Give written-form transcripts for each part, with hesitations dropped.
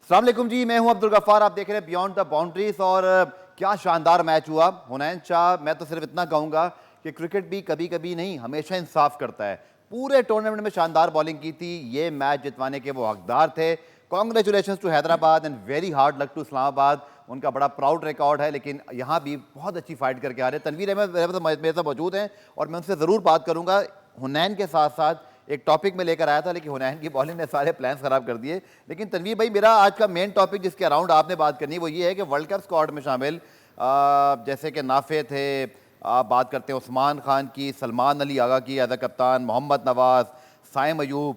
अस्सलाम वालेकुम जी, मैं हूं अब्दुल गफ्फार। आप देख रहे हैं बियॉन्ड द बाउंड्रीज। और क्या शानदार मैच हुआ। हुनैन शाह, मैं तो सिर्फ इतना कहूंगा कि क्रिकेट भी कभी कभी नहीं हमेशा इंसाफ करता है। पूरे टूर्नामेंट में शानदार बॉलिंग की थी, ये मैच जितवाने के वो हकदार थे। Congratulations to Hyderabad and very hard luck to Islamabad. उनका बड़ा प्राउड रिकॉर्ड है, लेकिन यहाँ भी बहुत अच्छी फाइट करके आ रहे हैं। तनवीर अहमद मेरे साथ मौजूद हैं और मैं उनसे ज़रूर बात करूँगा। हुनैन के साथ साथ एक टॉपिक में लेकर आया था, लेकिन हुनैन की बॉलिंग ने सारे प्लान्स खराब कर दिए। लेकिन तनवीर भाई, मेरा आज का मेन टॉपिक जिसके अराउंड आपने बात करनी है वो ये है कि वर्ल्ड कप स्क्वाड में शामिल जैसे कि नाफे थे, आप बात करते हैं उस्मान खान की, सलमान अली आगा की एज अ कप्तान, मोहम्मद नवाज, साइम अयूब।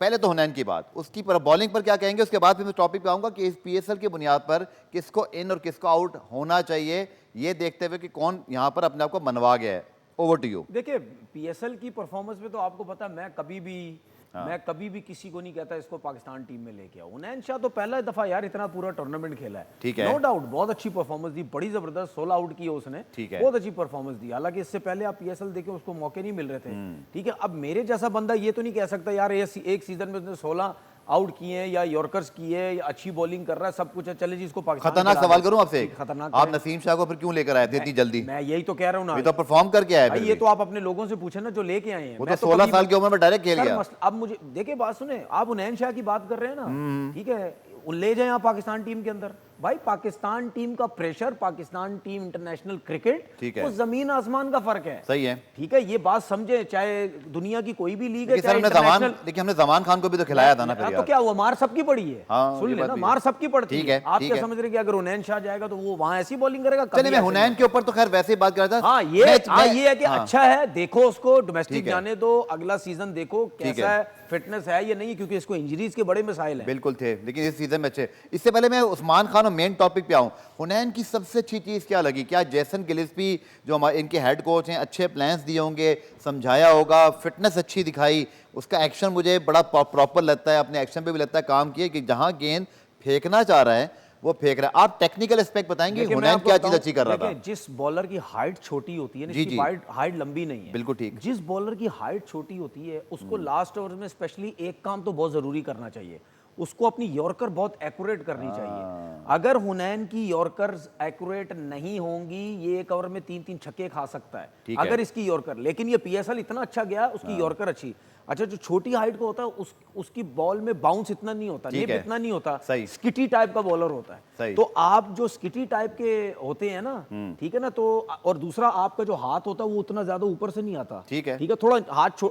पहले तो हुनैन की बात, उसकी पर बॉलिंग पर क्या कहेंगे, उसके बाद फिर मैं टॉपिक पे आऊँगा कि इस PSL की बुनियाद पर किसको इन और किसको आउट होना चाहिए, ये देखते हुए कि कौन यहाँ पर अपने आप को मनवा गया है। Over to you. देखिए, PSL की परफॉर्मेंस में तो आपको पता, मैं कभी भी किसी को नहीं कहता इसको पाकिस्तान टीम में लेके आओ। हुनैन शाह तो पहला दफा यार इतना पूरा टूर्नामेंट खेला है, ठीक है, नो डाउट बहुत अच्छी परफॉर्मेंस दी, बड़ी जबरदस्त 16 आउट किए उसने, ठीक है, बहुत अच्छी परफॉर्मेंस दी। हालांकि इससे पहले आप PSL देखें उसको मौके नहीं मिल रहे थे, ठीक है। अब मेरे जैसा बंदा ये तो नहीं कह सकता यार एक सीजन में उसने 16 आउट किए या यॉर्कर्स किए या अच्छी बॉलिंग कर रहा है, सब कुछ है, चले जी इसको पाकिस्तान। खतरनाक सवाल करूं आपसे, खतरनाक, आप नसीम शाह को फिर क्यों लेकर आए थे इतनी जल्दी? मैं यही तो कह रहा हूं ना, ये तो परफॉर्म करके आया है। ये तो आप अपने लोगों से पूछे ना जो लेके आए हैं। वो तो 16 साल की उम्र में डायरेक्ट खेल गया। अब मुझे देखिए, बात सुने, आप हुनैन शाह की बात कर रहे हैं ना, ठीक है, ले जाए आप पाकिस्तान टीम के अंदर। भाई पाकिस्तान टीम का pressure, Pakistan team international cricket, ठीक है, वो जमीन आसमान का फर्क है। सही है, ठीक है, ये बात समझे, चाहे दुनिया की कोई भी लीग है, चाहे इंटरनेशनल। लेकिन हमने जमान खान को भी तो खिलाया था ना फिर यार। तो क्या हुआ, मार सबकी पड़ी है। हाँ, सुन लेना, मार सबकी पड़ती है। आप क्या समझ रहे कि अगर हुनैन शाह जाएगा तो वो वहां ऐसी बॉलिंग करेगा? चलिए, मैं हुनैन के ऊपर तो खैर वैसे ही बात कर रहा था। हाँ, ये है कि अच्छा है, देखो उसको डोमेस्टिक जाने दो, अगला सीजन देखो कैसा है, फिटनेस है या नहीं, क्योंकि इसको इंजरीज के बड़े मसाइल हैं। बिल्कुल थे, लेकिन इस सीजन में अच्छे। इससे पहले मैं उस्मान खान और मेन टॉपिक पे आऊं, हुनैन की सबसे अच्छी चीज़ क्या लगी? क्या जैसन गिलिस्पी जो हमारे इनके हेड कोच हैं, अच्छे प्लान्स दिए होंगे, समझाया होगा, फिटनेस अच्छी दिखाई, उसका एक्शन मुझे बड़ा प्रॉपर लगता है, अपने एक्शन पे भी लगता है काम किए कि जहां गेंद फेंकना चाह रहा है वो फेंक रहा है। आप टेक्निकल एस्पेक्ट बताएंगे हुनैन क्या चीज अच्छी कर रहा था? जिस बॉलर की हाइट छोटी होती है ना, इसकी हाइट लंबी नहीं है, बिल्कुल ठीक। जिस बॉलर की हाइट छोटी होती है उसको लास्ट ओवर में स्पेशली एक काम तो बहुत जरूरी करना चाहिए, उसको अपनी यॉर्कर बहुत एक्यूरेट करनी चाहिए। अगर हुनैन की यॉर्कर्स एक्यूरेट नहीं होंगी, ये एक ओवर में 3-3 छक्के खा सकता है अगर इसकी यॉर्कर। लेकिन ये PSL इतना अच्छा गया, उसकी यॉर्कर अच्छी। अच्छा, जो छोटी हाइट का होता है उसकी बॉल में बाउंस इतना नहीं होता, निप इतना नहीं होता, स्किटी टाइप का बॉलर होता है। तो आप जो स्किटी टाइप के होते हैं ना, ठीक है ना, तो और दूसरा आपका जो हाथ होता है वो उतना ज्यादा ऊपर से नहीं आता, ठीक है, थोड़ा हाथ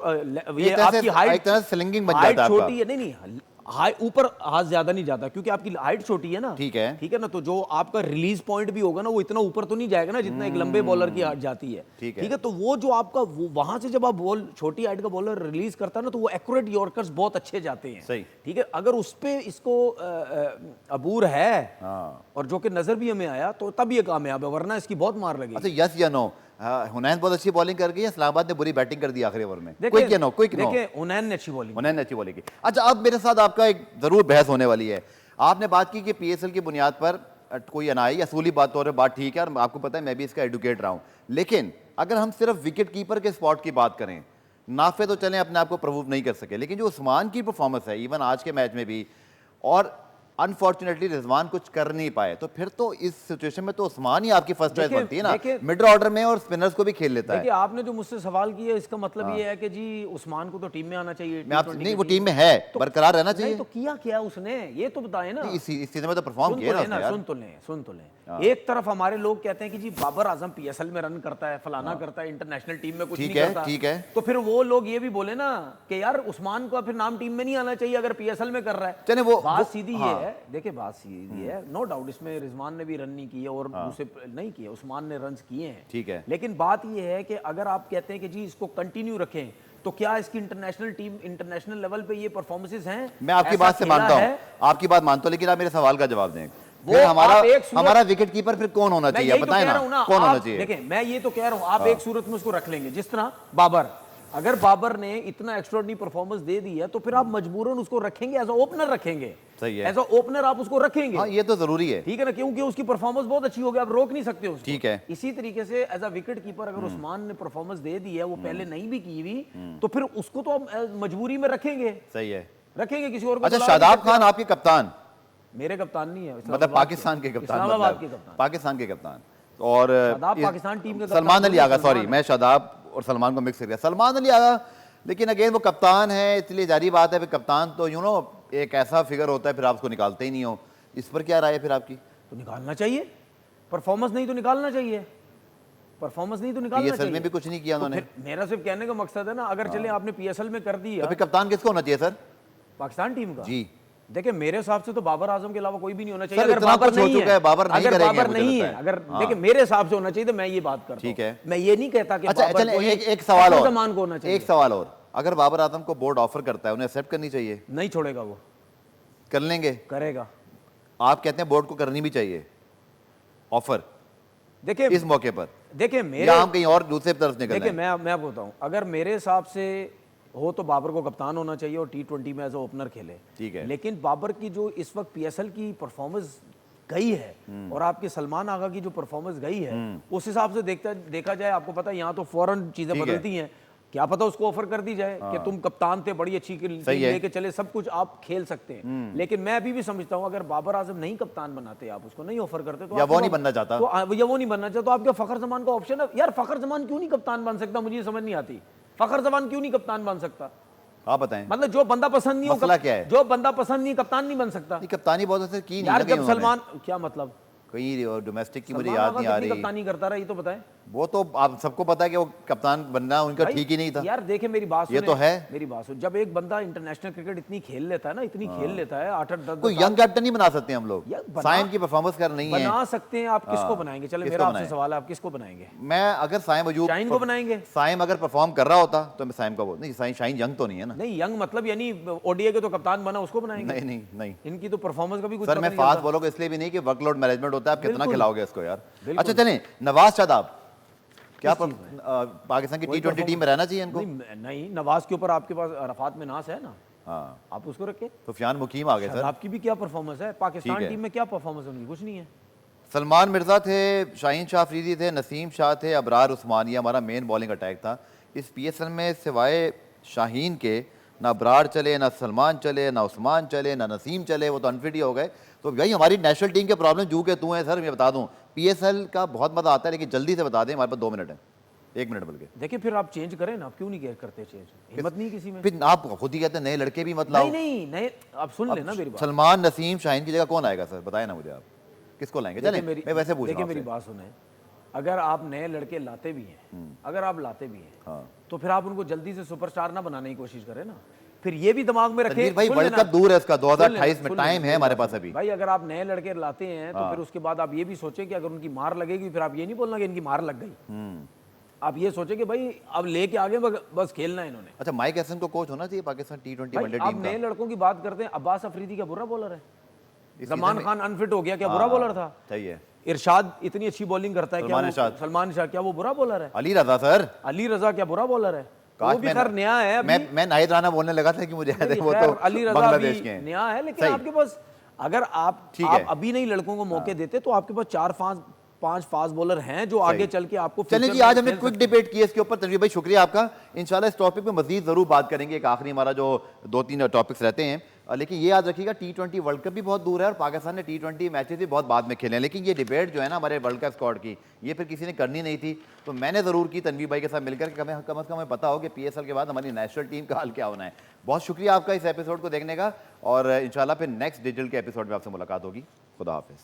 ये आपकी हाइट छोटी है, नहीं ऊपर हाथ ज्यादा नहीं जाता क्योंकि आपकी हाइट छोटी है ना, ठीक है ना, तो जो आपका रिलीज पॉइंट भी होगा ना वो इतना ऊपर तो नहीं जाएगा ना जितना एक लंबे बॉलर की हाइट जाती है, ठीक है। तो वो जो आपका वहां से जब आप बॉल छोटी हाइट का बॉलर रिलीज करता है ना, तो वो एक्यूरेट यॉर्कर्स बहुत अच्छे जाते हैं, ठीक है। अगर उस पे इसको अबूर है और जो कि नजर भी हमें आया तो तब ये कामयाब है, वरना इसकी बहुत मार लगी। अच्छा, यस या नो, हुनैन बहुत अच्छी बॉलिंग कर गई है, इस्लामाबाद ने बुरी बैटिंग कर दी आखिरी ओवर में? क्विक या नो? Quick no. देखिए, हुनैन ने अच्छी बॉलिंग की। अच्छा, अब मेरे साथ आपका एक जरूर बहस होने वाली है। आपने बात की कि PSL की बुनियाद पर कोई अनाई असूली बात तौर पर बात ठीक है, और आपको पता है मैं भी इसका एडुकेट रहा हूं। लेकिन अगर हम सिर्फ विकेट कीपर के स्पॉट की बात करें, नाफे तो चलें अपने आप को प्रूव नहीं कर सके, लेकिन जो उस्मान की परफॉर्मेंस है इवन आज के मैच में भी, और अनफॉर्चुनेटली रिजवान कुछ कर नहीं पाए, तो फिर तो इस सिचुएशन में तो उस्मान ही आपकी फर्स्ट चॉइस बनती है ना, मिडिल ऑर्डर में, और स्पिनर्स को भी खेल लेता है। देखिए, आपने जो मुझसे सवाल किया इसका मतलब ये है कि जी उस्मान को तो टीम में आना चाहिए। नहीं, वो टीम में है, बरकरार रहना चाहिए। तो किया क्या उसने, ये तो बताए ना। इस सीजन में तो परफॉर्म किया ना। सुन तो ले। एक तरफ हमारे लोग कहते हैं कि जी बाबर आजम PSL में रन करता है, फलाना करता है, इंटरनेशनल टीम में कुछ नहीं करता, ठीक है। तो फिर वो लोग ये भी बोले ना कि यार उस्मान को फिर नाम टीम में नहीं आना चाहिए अगर PSL में कर रहा है। चलिए, वो बात सीधी ये है, देखिए बात सीधी है, नो डाउट इसमें रिजवान ने भी रन नहीं किए और दूसरे नहीं किए, उस्मान ने रन किए हैं, ठीक है। लेकिन बात ये है कि अगर आप कहते हैं कि जी इसको कंटिन्यू रखें, तो क्या इसकी इंटरनेशनल टीम, इंटरनेशनल लेवल पे ये परफॉर्मेंसेस हैं? मैं आपकी बात से मानता हूं, आपकी बात मानता हूं, लेकिन आप मेरे सवाल का जवाब दें। वो हमारा विकेट कीपर फिर कौन होना चाहिए, बताएं ना, कौन होना चाहिए? देखिए, मैं ये तो कह रहा हूं, आप एक सूरत में उसको रख लेंगे, जिस तरह बाबर, अगर बाबर ने इतना एक्स्ट्राऑर्डिनरी परफॉर्मेंस दे दी है तो फिर आप मजबूरन उसको रखेंगे, एज अ ओपनर रखेंगे, सही है, एज अ ओपनर आप उसको रखेंगे। हाँ, ये तो जरूरी है, ठीक है ना, क्योंकि उसकी परफॉर्मेंस बहुत अच्छी हो गई, आप रोक नहीं सकते उसको, ठीक है। इसी तरीके से एज अ विकेट कीपर अगर उस्मान ने परफॉर्मेंस दे दी है, वो पहले नहीं भी की हुई, तो फिर उसको तो आप मजबूरी में रखेंगे, सही है, रखेंगे, किसी और को। अच्छा, शादाब खान आपके कप्तान, मेरे कप्तान नहीं है, मतलब पाकिस्तान के कप्तान, इस्लामाबाद मतलब के कप्तान। पाकिस्तान के कप्तान। और शादाब पाकिस्तान टीम के कप्तान सलमान अली थोड़ी, आगा, सलमान सॉरी है। मैं शादाब और सलमान को मिक्स कर गया, सलमान अली आगा। लेकिन अगेन वो कप्तान है, इसलिए जारी बात है, फिर कप्तान तो एक ऐसा फिगर होता है, फिर आप उसको निकालते ही नहीं हो। इस पर क्या राय है फिर आपकी? तो निकालना चाहिए, परफॉर्मेंस नहीं तो निकालना चाहिए, परफॉर्मेंस नहीं तो निकालना पीएसएल चाहिए। में भी कुछ नहीं किया तो उन्होंने। फिर मेरा सिर्फ कहने का मकसद है ना, अगर चले आपने पीएसएल में कर दिया तो फिर कप्तान किसको होना चाहिए सर? पाकिस्तान टीम का, जी देखिए मेरे हिसाब से तो बाबर आजम के अलावा कोई भी नहीं होना चाहिए। सर, अगर इतना बाबर कुछ हो नहीं चुका है, बाबर नहीं अगर करेंगे, बाबर मुझे नहीं लगता है, है। अगर हाँ। देखिए मेरे हिसाब से होना चाहिए, तो मैं ये बात करता हूं। ठीक है। मैं ये नहीं कहता कि अच्छा बाबर चले, को ही एक सवाल फखर और, जमान को होना चाहिए। एक सवाल और, अगर बाबर आजम को बोर्ड ऑफर करता है, उन्हें एक्सेप्ट करनी चाहिए? नहीं छोड़ेगा वो, कर लेंगे? करेगा। आप कहते हैं बोर्ड को करनी भी चाहिए ऑफर देखिए इस मौके पर, देखिए मेरे या हम कहीं और दूसरे तरफ निकल देखिए रहे हैं? मैं आपको बताऊं, अगर मेरे हिसाब से हो तो बाबर को कप्तान होना चाहिए और T20 में एज ओपनर खेले। ठीक है। लेकिन बाबर की जो इस वक्त पीएसएल की परफॉर्मेंस गई है और आपके सलमान आगा की जो परफॉर्मेंस गई है, उस हिसाब से देखा जाए, आपको पता है यहाँ तो फौरन चीजें ठीक है। बदलती हैं। क्या पता उसको ऑफर कर दी जाए कि तुम कप्तान थे, बड़ी अच्छी टीम सही है। लेके चले, सब कुछ आप खेल सकते हैं। लेकिन मैं अभी भी समझता हूं, अगर बाबर आजम नहीं कप्तान बनाते, आप उसको नहीं ऑफर करते, तो या आपके वो नहीं पास- बनना चाहता? या वो नहीं बनना चाहता, तो आपके फखर जमान का ऑप्शन है। यार फखर जमान क्यों नहीं कप्तान बन सकता, मुझे ये समझ नहीं आती। फखर जमान क्यों नहीं कप्तान बन सकता? आप बताएं, मतलब जो बंदा पसंद नहीं हो, मसला क्या है? जो बंदा पसंद नहीं, कप्तान नहीं बन सकता। नहीं, कप्तानी बहुत अच्छे की नहीं यार ना कहीं जब उन्होंने। सलमान, क्या मतलब, कहीं डोमेस्टिक की मुझे सलमान याद आगा नहीं आ कितनी रही। कप्तानी करता रहा, ये तो बताए। वो तो आप सबको पता है कि वो कप्तान बनना उनका भाई, ठीक ही नहीं था। यार देखिए मेरी बात ये सुने, तो है। मेरी बात सुन, जब एक बंदा इंटरनेशनल क्रिकेट इतनी खेल लेता है ना, इतनी खेल लेता है, 8-8 10 कोई यंग कैप्टन नहीं बना सकते हम लोग? यार बना- साइम की परफॉर्मेंस कर नहीं है। बना सकते हैं आप, किसको बनाएंगे? चले किसको मेरा आपसे बनाएं? सवाल है, आप किसको बनाएंगे? मैं अगर साइम अजूब शाहीन को बनाएंगे? साइम अगर परफॉर्म कर रहा होता तो मैं साइम का वो नहीं, शाहीन यंग तो नहीं है ना। नहीं यंग मतलब यानी ओडीआई के तो कप्तान बना, उसको बनाएंगे? नहीं नहीं नहीं इनकी तो परफॉर्मेंस का भी कुछ सर, पता मैं नहीं फास्ट चलता। बॉलों को इसलिए भी नहीं कि वर्कलोड मैनेजमेंट होता है, आप कितना बिल्कुल। खिलाओगे इसको यार। बिल्कुल। अच्छा चलें, नवाज शादाब क्या किस चीज़ में? पाकिस्तान की वही T20 टीम में रहना चाहिए इनको? नहीं नहीं, नवाज के ऊपर आपके पास अरफात में नास है ना, हाँ, आप उसको रखे। सुफियान मुकीम आ गए सर। शादाब की भी क्या परफॉर्मेंस है, पाकिस्तान ठीक है। टीम में क्या परफॉर्मेंस है उनकी? कुछ नहीं है। सलमान मिर्जा थे, शाहीन शाह अफरीदी थे, नसीम शाह थे, अबरार उस्मान, ये हमारा मेन बॉलिंग अटैक था। इस पीएसएल में सिवाय शाहीन के ना अबरार चले, ना सलमान चले, ना उस्मान चले, ना नसीम चले, वो तो अनफिट ही हो गए। तो भाई हमारी नेशनल टीम के प्रॉब्लम जू के तू हैं सर। मैं बता दूं, पीएसएल का बहुत मजा आता है, लेकिन जल्दी से बता दें, हमारे पास 2 मिनट है, 1 मिनट बल्कि। देखिए फिर आप चेंज करें ना, आप क्यों नहीं करते चेंज? हिम्मत नहीं किसी में। फिर आप खुद ही कहते हैं नए लड़के भी मत लाओ। नहीं नहीं नहीं, आप सुन लेना मेरी बात। सलमान, नसीम, शाहीन की जगह कौन आएगा सर? बताए ना मुझे आप, किसको लाएंगे? चले देखिए मैं वैसे पूछ रहा देखिए हूं मेरी आपसे। बात सुने, अगर आप नए लड़के लाते भी हैं, अगर आप लाते भी हैं, हाँ। तो फिर आप उनको जल्दी से सुपरस्टार ना बनाने की कोशिश करें ना। फिर ये भी दिमाग में रखें। तनवीर भाई, सुन वर्ल्ड लेना, कप दूर है इसका, सुन लेना, 2028 में सुन टाइम लेना, है हमारे पास अभी। भाई अगर आप नए लड़के लाते हैं तो फिर उसके बाद आप ये भी सोचें कि अगर उनकी मार लगेगी, फिर आप ये नहीं बोलना कि इनकी मार लग गई। आप ये सोचें कि भाई अब लेके आगे बस खेलना है इन्होंने। अच्छा, माइक हैसन को कोच होना चाहिए पाकिस्तान T20 भाई वनडे आप टीम का? नए लड़कों की बात करते हैं, अब्बास अफरीदी क्या बुरा बॉलर है? इस सलमान सीजन में- खान अनफिट हो गया, क्या बुरा बॉलर था? सही है। इरशाद इतनी अच्छी बॉलिंग करता है, क्या सलमान वो- इरशाद। सलमान शाह क्या वो बुरा बॉलर है? अली रजा सर, अली रजा क्या बुरा बॉलर है? वो काश भी मैं खैर नया है अभी। मैं नाहिद राना बोलने लगा था कि मुझे याद है, नहीं, वो खैर, तो अली रजा बांग्लादेश भी के हैं। नया है, लेकिन सही। आपके पास अगर आप ठीक है। अभी नहीं लड़कों को मौके देते तो आपके पास 4-5 फास्ट बॉलर हैं जो आगे चल के आपको चलिए फ्यूचर जी, में आज हमने खेल क्विक सकते हैं। डिबेट की है इसके ऊपर। तनवीर भाई शुक्रिया आपका। इंशाल्लाह इस टॉपिक पे मजीद जरूर बात करेंगे। एक आखिरी हमारा जो 2-3 टॉपिक्स रहते हैं, लेकिन ये याद रखिएगा T20 वर्ल्ड कप भी बहुत दूर है और पाकिस्तान ने T20 मैचेस भी बहुत बाद में खेले हैं। लेकिन ये डिबेट जो है ना हमारे वर्ल्ड कप स्क्वाड की, ये फिर किसी ने करनी नहीं थी, तो मैंने ज़रूर की तनवीर भाई के साथ मिलकर कि कम से कम हमें पता हो कि पीएसएल के बाद हमारी नेशनल टीम का हाल क्या होना है। बहुत शुक्रिया आपका इस एपिसोड को देखने का, और इंशाल्लाह फिर नेक्स्ट डिजिटल के एपिसोड में आपसे मुलाकात होगी। खुदा हाफिज़।